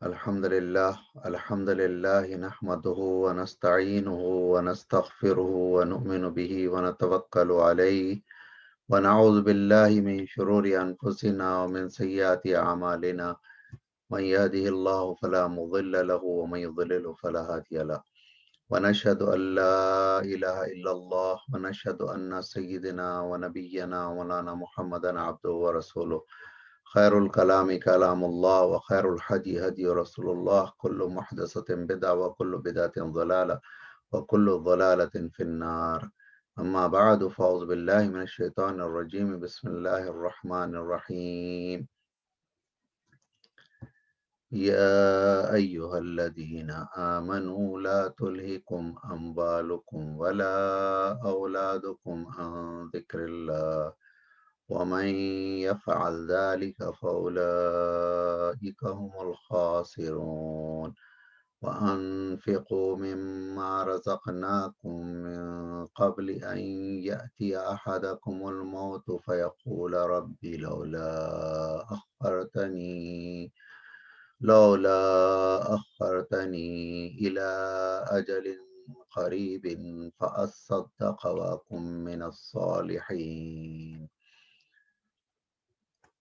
الحمد لله نحمده ونستعينه ونستغفره ونؤمن به ونتوكل عليه ونعوذ بالله من شرور أنفسنا ومن سيئات أعمالنا من يهده الله فلا مضل له ومن يضلل فلا هادي له ونشهد أن لا إله إلا الله ونشهد أن سيدنا ونبينا ومولانا محمدا عبده ورسوله خير الكلام كلام الله وخير الهدي هدي رسول الله كل محدثة بدعة وكل بدعة ضلالة وكل ضلالة في النار أما بعد فأعوذ بالله من الشيطان الرجيم بسم الله الرحمن الرحيم يا أيها الذين آمنوا لا تلهكم أموالكم ولا أولادكم عن ذكر الله ومن يفعل ذلك فأولئك هم الخاسرون وأنفقوا مما رزقناكم من قبل أن يأتي أحدكم الموت فيقول ربي لولا أخرتني إلى أجل قريب فأصدق وأكن من الصالحين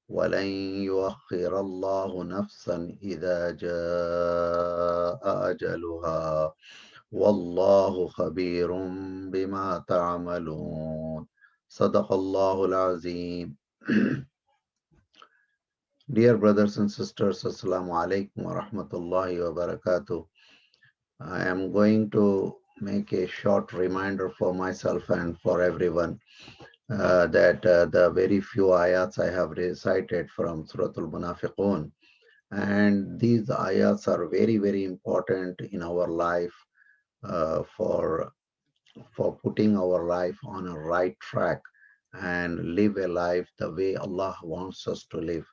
ولن يؤخر الله نفسا إذا جاء أجلها والله خبير بما تعملون صدق الله العظيم. Dear brothers and sisters, Assalamu alaikum wa rahmatullahi wa barakatuh. I am going to make a short reminder for myself and for everyone that the very few ayats I have recited from Surah Al-Munafiqun, and these ayats are very, very important in our life for putting our life on a right track and live a life the way Allah wants us to live,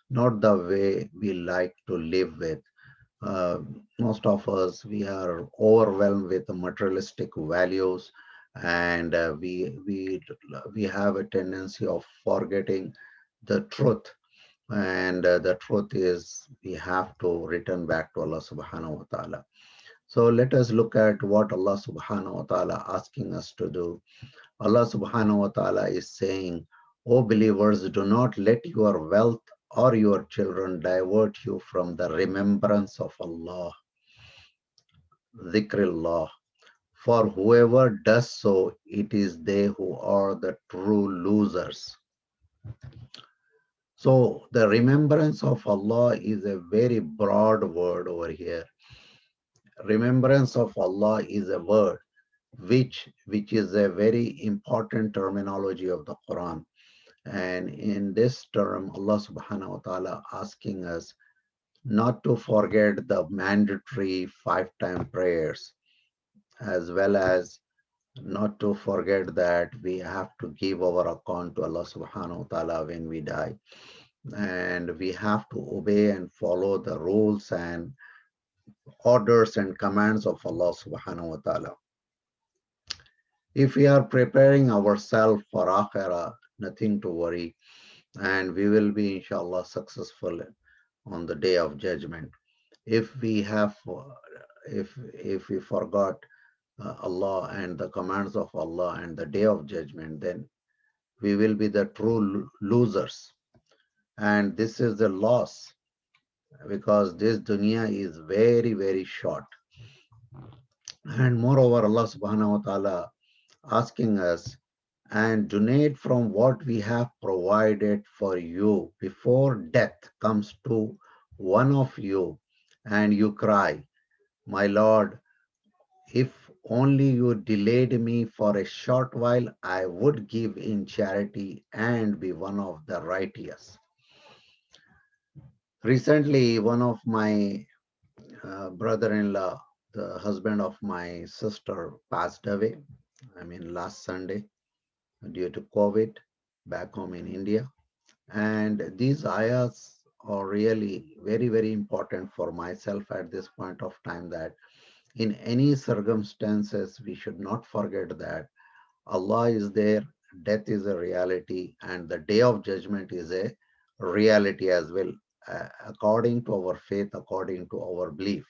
not the way we like to live with. Uh, Most of us, we are overwhelmed with materialistic values, and we have a tendency of forgetting the truth. And the truth is, we have to return back to Allah Subhanahu wa Taala. So let us look at what Allah Subhanahu wa Taala asking us to do. Allah Subhanahu wa Taala is saying, "O believers, do not let your wealth or your children divert you from the remembrance of Allah, Zikrillah. For whoever does so, it is they who are the true losers." So the remembrance of Allah is a very broad word over here. Remembrance of Allah is a word which is a very important terminology of the Quran. And in this term, Allah subhanahu wa ta'ala asking us not to forget the mandatory 5-time prayers, as well as not to forget that we have to give our account to Allah subhanahu wa ta'ala when we die. And we have to obey and follow the rules and orders and commands of Allah subhanahu wa ta'ala. If we are preparing ourselves for Akhirah, nothing to worry, and we will be inshallah successful on the day of judgment. If we have, if we forgot Allah and the commands of Allah and the day of judgment, then we will be the true losers. And this is the loss, because this dunya is very, very short. And moreover, Allah subhanahu wa ta'ala asking us, and donate from what we have provided for you before death comes to one of you, and you cry, "My Lord, if only you delayed me for a short while, I would give in charity and be one of the righteous." Recently, one of my brother-in-law, the husband of my sister, passed away. I mean, last Sunday, due to COVID, back home in India. And these ayahs are really very, very important for myself at this point of time, that in any circumstances, we should not forget that Allah is there, death is a reality, and the day of judgment is a reality as well, according to our faith, according to our belief,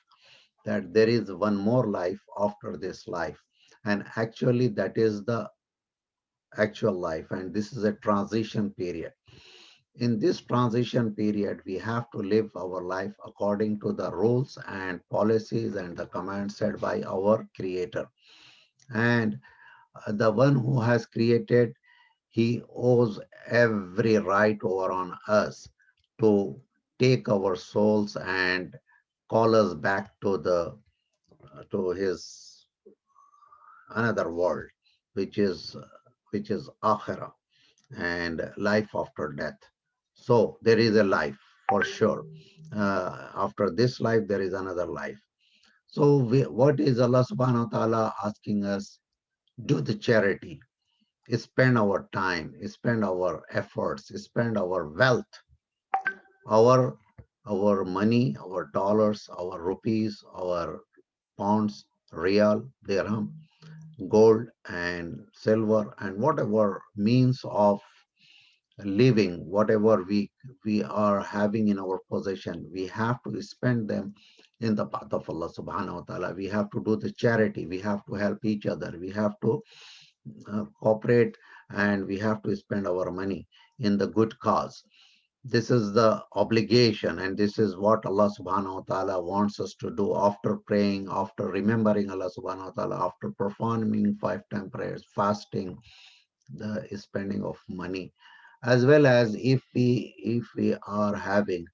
that there is one more life after this life. And actually, that is the actual life, and this is a transition period. In this transition period, we have to live our life according to the rules and policies and the commands set by our Creator. And the one who has created, he owes every right over on us to take our souls and call us back to his another world, which is Akhirah, and life after death. So there is a life for sure. After this life, there is another life. So what is Allah subhanahu wa ta'ala asking us? Do the charity, spend our time, spend our efforts, spend our wealth, our our money, our dollars, our rupees, our pounds, real, dirham, gold and silver, and whatever means of living, whatever we are having in our possession, we have to spend them in the path of Allah subhanahu wa ta'ala. We have to do the charity, we have to help each other, we have to cooperate, and we have to spend our money in the good cause. This is the obligation, and this is what Allah subhanahu wa ta'ala wants us to do after praying, after remembering Allah subhanahu wa ta'ala, after performing 5 time prayers, fasting, the spending of money, as well as if we are having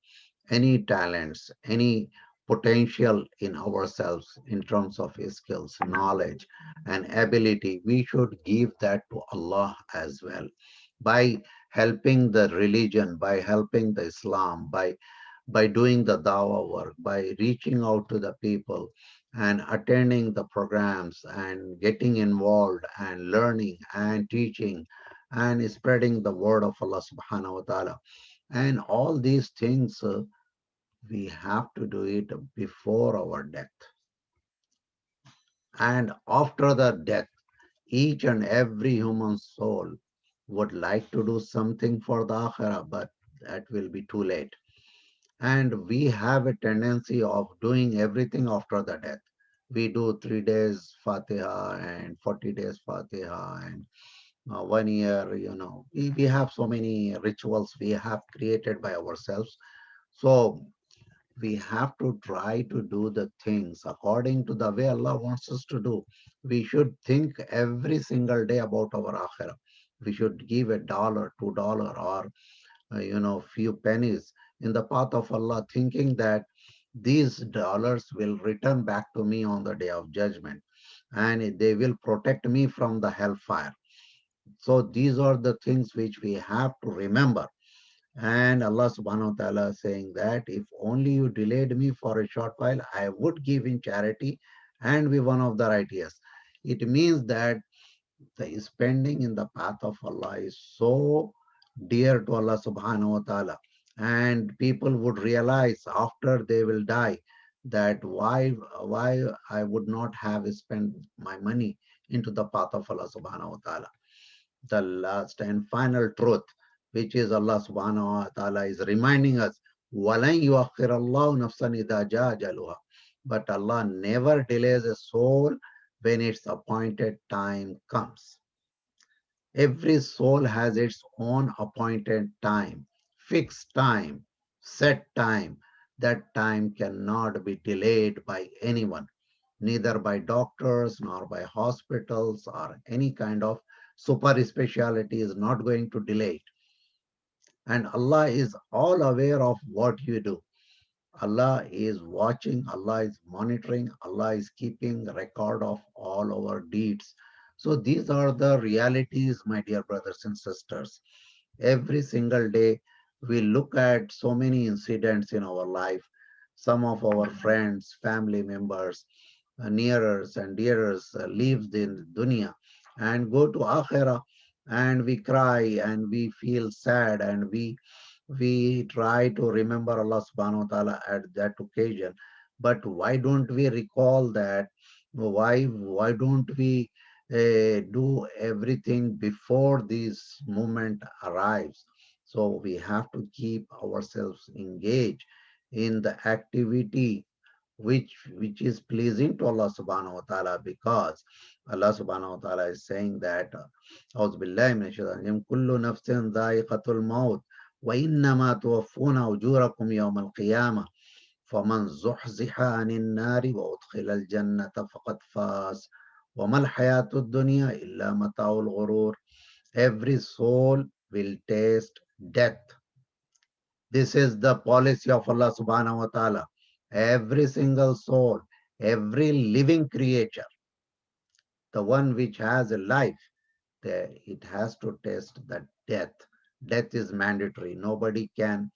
any talents, any potential in ourselves in terms of skills, knowledge, and ability, we should give that to Allah as well, by helping the religion, by helping the Islam, by doing the dawah work, by reaching out to the people and attending the programs and getting involved and learning and teaching and spreading the word of Allah subhanahu wa ta'ala. And all these things, we have to do it before our death. And after the death, each and every human soul would like to do something for the Akhirah, but that will be too late. And we have a tendency of doing everything after the death. We do 3 days Fatiha and 40 days Fatiha and 1 year, we have so many rituals we have created by ourselves. So we have to try to do the things according to the way Allah wants us to do. We should think every single day about our akhirah. We should give $1, $2, or few pennies in the path of Allah, thinking that these dollars will return back to me on the day of judgment, and they will protect me from the hellfire. So these are the things which we have to remember. And Allah subhanahu wa ta'ala saying that if only you delayed me for a short while, I would give in charity and be one of the righteous. It means that the spending in the path of Allah is so dear to Allah subhanahu wa ta'ala. And people would realize after they will die that why I would not have spent my money into the path of Allah subhanahu wa ta'ala. The last and final truth, which is Allah subhanahu wa ta'ala is reminding us, وَلَنْ يُؤَخِّرَ اللَّهُ نَفْسًا إِذَا جَاءَ أَجَلُهَا. But Allah never delays a soul when its appointed time comes. Every soul has its own appointed time, fixed time, set time. That time cannot be delayed by anyone, neither by doctors nor by hospitals, or any kind of super speciality is not going to delay it. And Allah is all aware of what you do. Allah is watching, Allah is monitoring, Allah is keeping record of all our deeds. So these are the realities, my dear brothers and sisters. Every single day, we look at so many incidents in our life. Some of our friends, family members, nearers and dearers leaves in dunya and go to akhirah, and we cry and we feel sad, and we try to remember Allah subhanahu wa ta'ala at that occasion. But why don't we recall that? Why don't we do everything before this moment arrives, So we have to keep ourselves engaged in the activity which is pleasing to Allah subhanahu wa ta'ala, because Allah subhanahu wa ta'ala is saying that أعوذ بالله من الشيطان الرجيم كل نفس ذائقة الموت وإنما توفون أجوركم يوم القيامة فمن زحزح عن النار وأدخل الجنة فقد فاز وما الحياة الدنيا إلا متاع الغرور. Every soul will taste death. This is the policy of Allah subhanahu wa ta'ala. Every single soul, every living creature, the one which has a life, it has to taste the death. Death is mandatory. Nobody can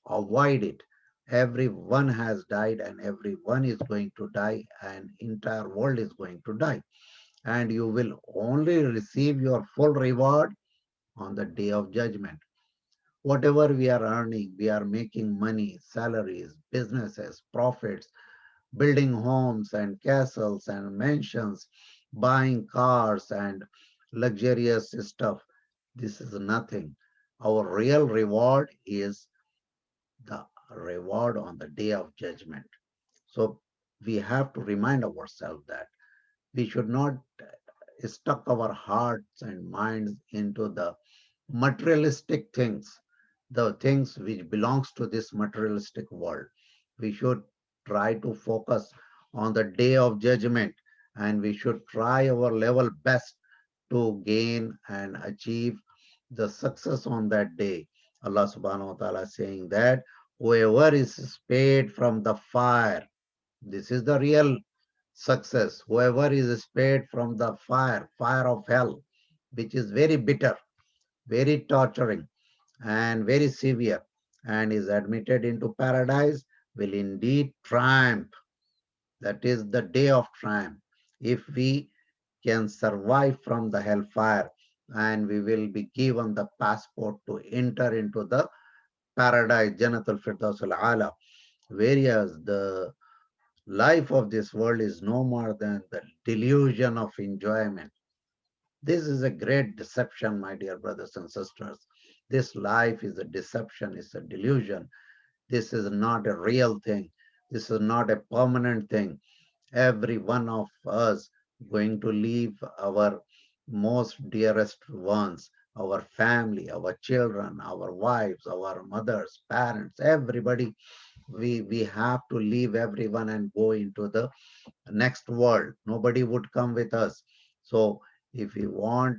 avoid it. Everyone has died and everyone is going to die, and entire world is going to die. And you will only receive your full reward on the day of judgment. Whatever we are earning, we are making money, salaries, businesses, profits, building homes and castles and mansions, buying cars and luxurious stuff. This is nothing. Our real reward is the reward on the day of judgment. So we have to remind ourselves that we should not stuck our hearts and minds into the materialistic things, the things which belongs to this materialistic world. We should try to focus on the day of judgment, and we should try our level best to gain and achieve the success on that day. Allah subhanahu wa ta'ala is saying that whoever is spared from the fire, this is the real success. Whoever is spared from the fire, fire of hell, which is very bitter, very torturing, and very severe, and is admitted into paradise, will indeed triumph. That is the day of triumph. If we can survive from the hellfire, and we will be given the passport to enter into the paradise, Jannatul Firdaus al-Ala, whereas the life of this world is no more than the delusion of enjoyment. This is a great deception, my dear brothers and sisters. This life is a deception, it's a delusion. This is not a real thing. This is not a permanent thing. Every one of us going to leave our most dearest ones, our family, our children, our wives, our mothers, parents, everybody. We have to leave everyone and go into the next world. Nobody would come with us. So if we want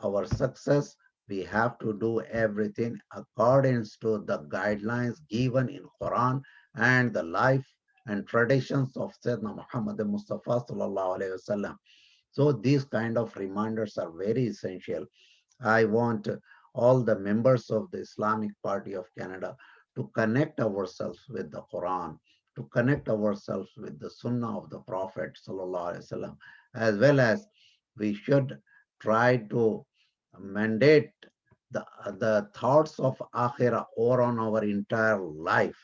our success, we have to do everything according to the guidelines given in Quran and the life and traditions of Sayyidina Muhammad Mustafa sallallahu alaihi wasallam. So these kind of reminders are very essential. I want all the members of the Islamic Party of Canada to connect ourselves with the Quran, to connect ourselves with the Sunnah of the Prophet sallallahu alaihi wasallam, as well as we should try to mandate the thoughts of Akhirah over on our entire life.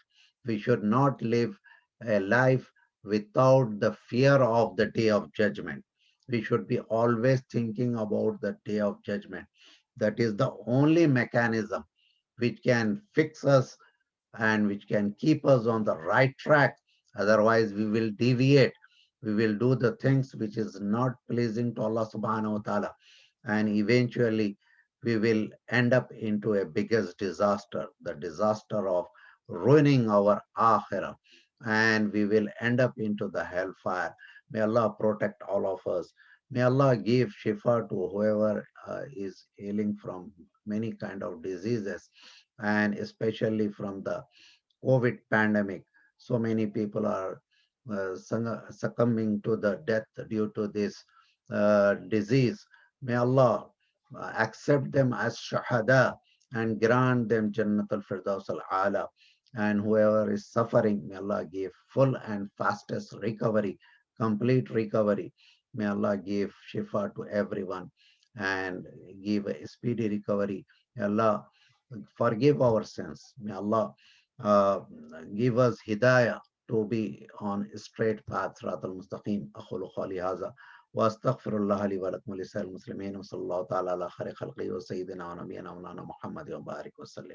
We should not live a life without the fear of the day of judgment. We should be always thinking about the day of judgment. That is the only mechanism which can fix us and which can keep us on the right track. Otherwise, we will deviate. We will do the things which is not pleasing to Allah subhanahu wa ta'ala. And eventually, we will end up into a biggest disaster, the disaster of ruining our akhirah. And we will end up into the hellfire. May Allah protect all of us. May Allah give shifa to whoever is ailing from many kind of diseases, and especially from the COVID pandemic. So many people are succumbing to the death due to this disease. May Allah accept them as shahada and grant them Jannatul Firdaus al-Ala. And whoever is suffering, may Allah give full and fastest recovery, complete recovery. May Allah give shifa to everyone and give a speedy recovery. May Allah forgive our sins. May Allah uh, give us hidayah to be on straight path. Sirat al-Mustaqim. أقول قولي هذا واستغفر الله لي ولكم ولسائر المسلمين وصلى الله تعالى على خير خلقه وسيدنا ونبينا مولانا محمد وبارك وسلم.